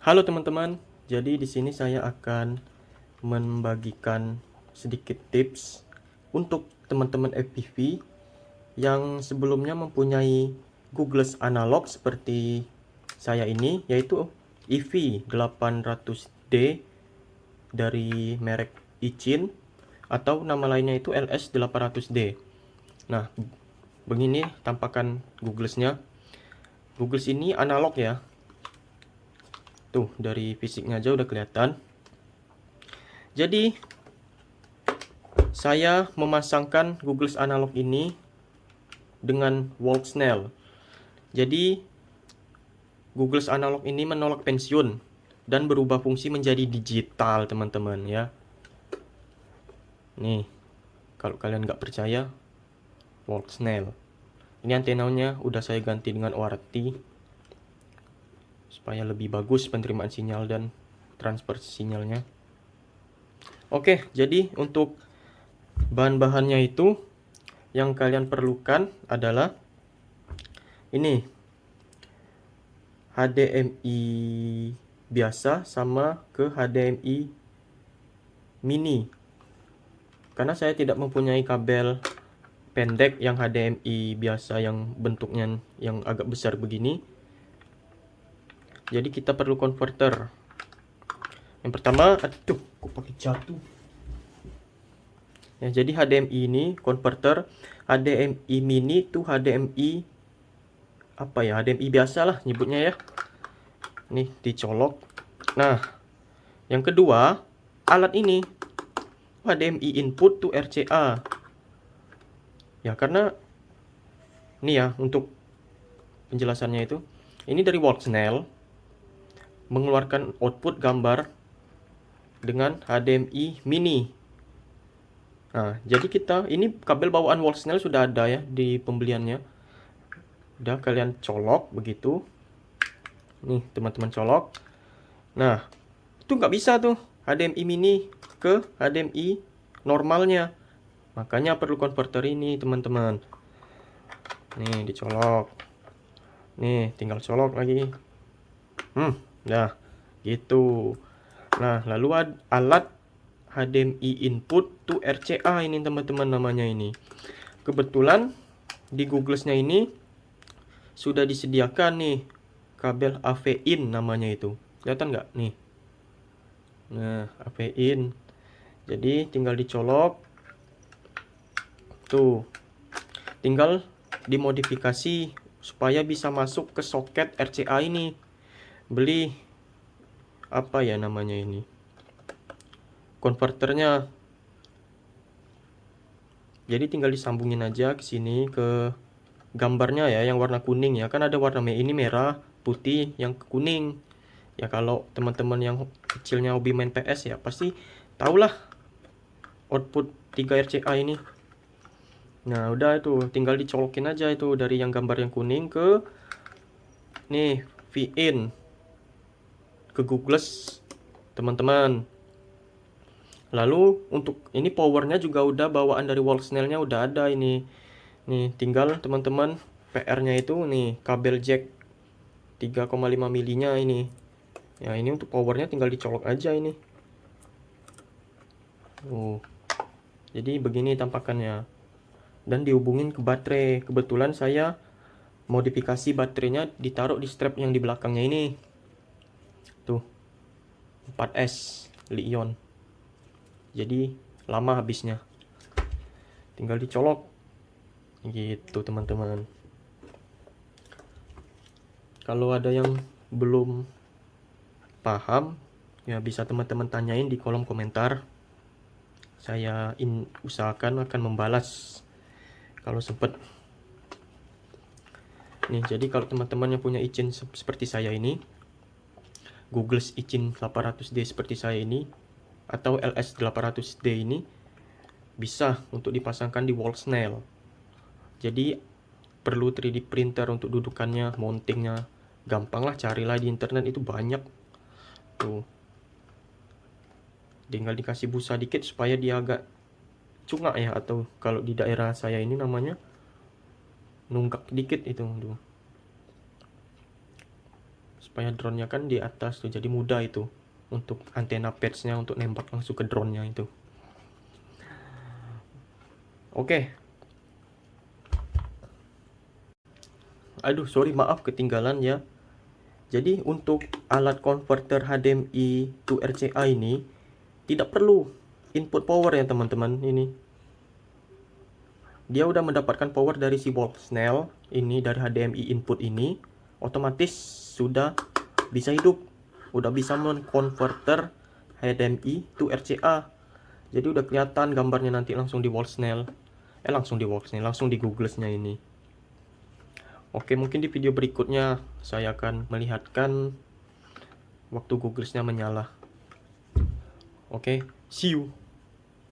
Halo teman-teman, jadi di sini saya akan membagikan sedikit tips untuk teman-teman FPV yang sebelumnya mempunyai Googless analog seperti saya ini, yaitu EV800D dari merek Ichin atau nama lainnya itu LS800D. Nah, begini tampakan Googless-nya. Googless ini analog ya. Tuh, dari fisiknya aja udah kelihatan. Jadi, saya memasangkan Googless analog ini dengan Walksnail. Jadi, Googless analog ini menolak pensiun dan berubah fungsi menjadi digital, teman-teman ya. Nih, kalau kalian nggak percaya, Walksnail. Ini antenanya udah saya ganti dengan ORT supaya lebih bagus penerimaan sinyal dan transfer sinyalnya. Oke, jadi untuk bahan-bahannya itu yang kalian perlukan adalah ini HDMI biasa sama ke HDMI mini. Karena saya tidak mempunyai kabel pendek yang HDMI biasa yang bentuknya yang agak besar begini. Jadi kita perlu converter. Yang pertama, aduh, kok pakai jatuh. Ya, jadi HDMI ini converter HDMI mini to HDMI apa ya? HDMI biasa lah nyebutnya ya. Nih dicolok. Nah, yang kedua, alat ini HDMI input to RCA. Ya, karena ini ya untuk penjelasannya itu. Ini dari Walksnail mengeluarkan output gambar dengan HDMI mini. Nah, jadi kita ini kabel bawaan Walksnail sudah ada ya di pembeliannya. Udah kalian colok begitu. Nih, teman-teman colok. Nah, itu nggak bisa tuh HDMI mini ke HDMI normalnya. Makanya perlu konverter ini, teman-teman. Nih, dicolok. Nih, tinggal colok lagi. Nah, gitu. Nah, lalu alat HDMI input to RCA ini, teman-teman, namanya ini. Kebetulan di Googless-nya ini sudah disediakan nih kabel AV in namanya itu. Kelihatan nggak? Nih. Nah, AV in. Jadi tinggal dicolok. Tuh. Tinggal dimodifikasi supaya bisa masuk ke soket RCA ini. Beli apa ya namanya ini? Konverternya. Jadi tinggal disambungin aja ke sini ke gambarnya ya yang warna kuning ya. Kan ada warna ini merah, putih, yang kuning. Ya kalau teman-teman yang kecilnya hobi main PS ya pasti tahulah output 3 RCA ini. Nah, udah itu tinggal dicolokin aja itu dari yang gambar yang kuning ke nih V-in ke Googless, teman-teman. Lalu untuk ini powernya juga udah bawaan dari Walksnail-nya udah ada ini. Nih, tinggal teman-teman PR-nya itu nih kabel jack 3,5 milinya ini. Ya, ini untuk powernya tinggal dicolok aja ini. Jadi begini tampakannya. Dan dihubungin ke baterai. Kebetulan saya modifikasi baterainya ditaruh di strap yang di belakangnya ini. Tuh. 4S Li-ion. Jadi lama habisnya. Tinggal dicolok. Gitu, teman-teman. Kalau ada yang belum paham, ya bisa teman-teman tanyain di kolom komentar. Saya usahakan akan membalas kalau sempat. Nih, jadi kalau teman-teman yang punya Ichin seperti saya ini, Googless Ichin 800D seperti saya ini, atau LS800D ini, bisa untuk dipasangkan di Walksnail. Jadi perlu 3D printer untuk dudukannya, mountingnya. Gampang lah, carilah di internet itu banyak. Tuh. Tinggal dikasih busa dikit supaya dia agak cungak ya, atau kalau di daerah saya ini namanya nunggak dikit itu tuh. supaya drone-nya kan di atas tuh, jadi mudah itu untuk antena patch-nya untuk nembak langsung ke drone-nya itu. Oke. Aduh, sorry, maaf ketinggalan ya. Jadi untuk alat converter HDMI to RCA ini tidak perlu input power ya teman-teman. Ini dia udah mendapatkan power dari si wall snell ini, dari HDMI input ini, otomatis sudah bisa hidup, udah bisa mengkonverter HDMI to RCA. Jadi udah kelihatan gambarnya nanti langsung di wall snell, langsung di Google-nya ini. Oke, mungkin di video berikutnya saya akan melihatkan waktu Google-nya menyala. Oke, see you.